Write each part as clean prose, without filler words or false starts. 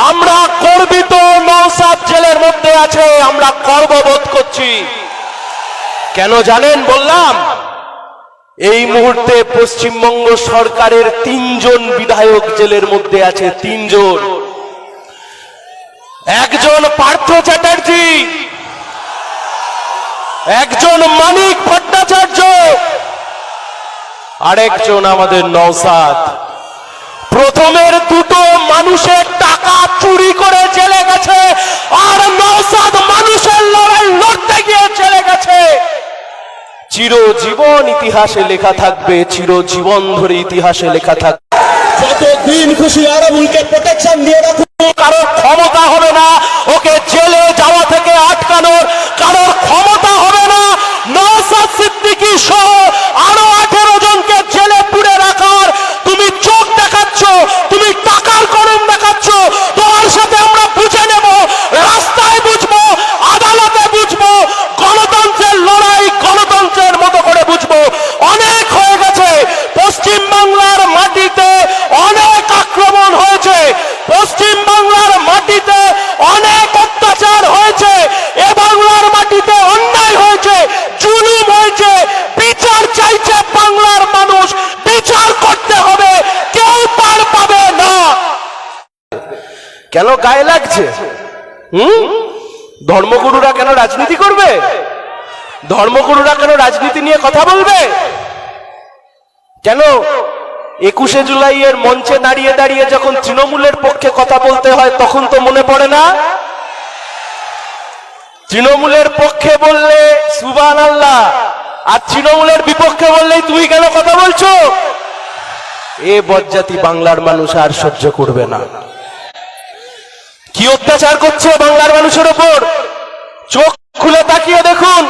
আমরা গর্বিত, নওশাদ জেলের মধ্যে আছে, আমরা গর্ববোধ করছি। কেন জানেন বললাম? এই মুহূর্তে পশ্চিমবঙ্গ সরকারের ৩ জন বিধায়ক জেলের মধ্যে আছে, ৩ জন। একজন পার্থ চ্যাটার্জি, একজন মানিক ভট্টাচার্য, আরেকজন আমাদের নওশাদ। প্রথমের দুটো মানুষের টাকা চুরি করে জেলে গেছে, আর নওশাদ মানুষের লড়াই লড়তে গিয়ে জেলে গেছে। চিরজীবন ইতিহাসে লেখা থাকবে, চিরজীবন ধরে ইতিহাসে লেখা থাকবে। যতদিন খুশি আরাবুলকে প্রোটেকশন দিয়ে রাখুন, কারোর ক্ষমতা হবে না ওকে জেলে যাওয়া থেকে আটকানোর, কারোর ক্ষমতা হবে না নওশাদ সিদ্দিকী সহ আরো 18 জনকে জেলে পুরে রাখার। তুমি চোখ দেখাচ্ছ, তুমি টাকার গরম দেখাচ্ছ, তোমার সাথে আমরা বুঝে নেব, রাস্তায় বুঝবো, আদালতে বুঝবো, গণতন্ত্রের লড়াই গণতন্ত্রের মতো করে বুঝবো। অনেক হয়ে গেছে, পশ্চিম বাংলার মাটিতে অনেক আক্রমণ হয়েছে, পশ্চিম বাংলার মাটিতে অনেক অত্যাচার হয়েছে, এ বাংলার মাটিতে অন্যায় হয়েছে, জুলুম হয়েছে, বিচার চাইছে বাংলার মানুষ, বিচার করতে হবে, কেউ পার পাবে না। কেন গায়ে লাগছে? ধর্মগুরুরা কেন রাজনীতি করবে? ধর্মগুরুরা কেন রাজনীতি নিয়ে কথা বলবে? কেন 21শে জুলাইয়ের মঞ্চে দাঁড়িয়ে দাঁড়িয়ে যখন তৃণমূলের পক্ষে কথা বলতে হয় তখন তো মনে পড়ে না? তৃণমূলের পক্ষে বললে সুবহানাল্লাহ, আর তৃণমূলের বিপক্ষে বললেই তুমি কেন কথা বলছো? এ বজ্জাতি বাংলার মানুষ আর সহ্য করবে না। কি অত্যাচার করছে বাংলার মানুষের ওপর, চোখ খুলে তাকিয়ে দেখুন।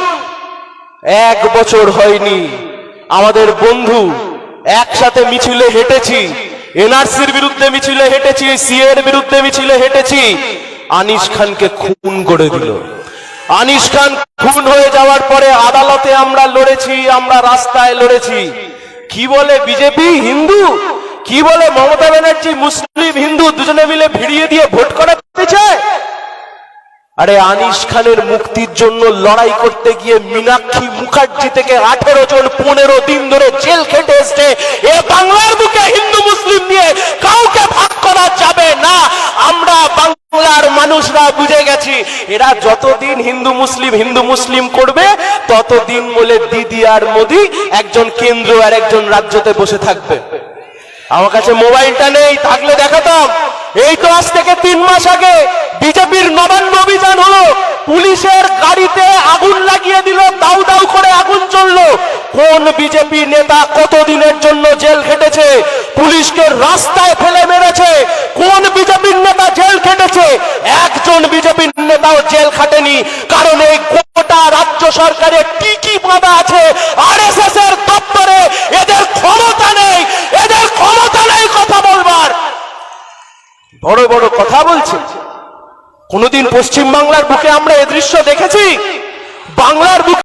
1 বছর হয়নি আমাদের বন্ধু একসাথে মিছিলে হেঁটেছি, এনআরসির বিরুদ্ধে মিছিলে হেঁটেছি, সিএর বিরুদ্ধে মিছিলে হেঁটেছি, আনিস খানকে খুন করে দিল। আনিস খান খুন হয়ে যাওয়ার পরে আদালতে আমরা লড়েছি, আমরা রাস্তায় লড়েছি। কি বলে বিজেপি হিন্দু, কি বলে মমতা ব্যানার্জি মুসলিম হিন্দু দুজনে মিলে ভিড়িয়ে দিয়ে ভোট করাতে চায়। আরে আনিস খানের মুক্তির জন্য লড়াই করতে গিয়ে মীনাক্ষী মুখার্জি থেকে 18 জন 15 দিন ধরে জেল খেটে এসছে। এ বাংলার বুকে হিন্দু মুসলিম নিয়ে কাউকে ভাগ করা যাবে না। আমরা বাংলার মানুষরা বুঝে গেছি, এরা যতদিন হিন্দু মুসলিম করবে ততদিন বলে দিদি আর মোদি একজন কেন্দ্র আর একজন রাজ্যতে বসে থাকবে। আমার কাছে মোবাইলটা নেই, থাকলে দেখাতাম। এই তো আজ থেকে 3 মাস আগে বিজেপির নবান্ন অভিযান হলো, পুলিশের গাড়িতে আগুন লাগিয়ে দিল, দাউ দাউ করে আগুন জ্বললো। কোন বিজেপি নেতা কতদিনের জন্য জেল খেটেছে? পুলিশকে রাস্তায় ফেলে মেরেছে। কোন বিজেপির নেতা জেল খেটেছে? একজন বিজেপির নেতাও জেল খাটেনি, কারণ এই গোটা রাজ্য সরকারের টিকি বাঁধা আছে আরএসএস এর দপ্তরে। এদের ক্ষমতা নেই, এদের ক্ষমতা নেই কথা বলবার। বড় বড় কথা বলছে। কোনদিন পশ্চিম বাংলার বুকে আমরা এ দৃশ্য দেখেছি? বাংলার বুকে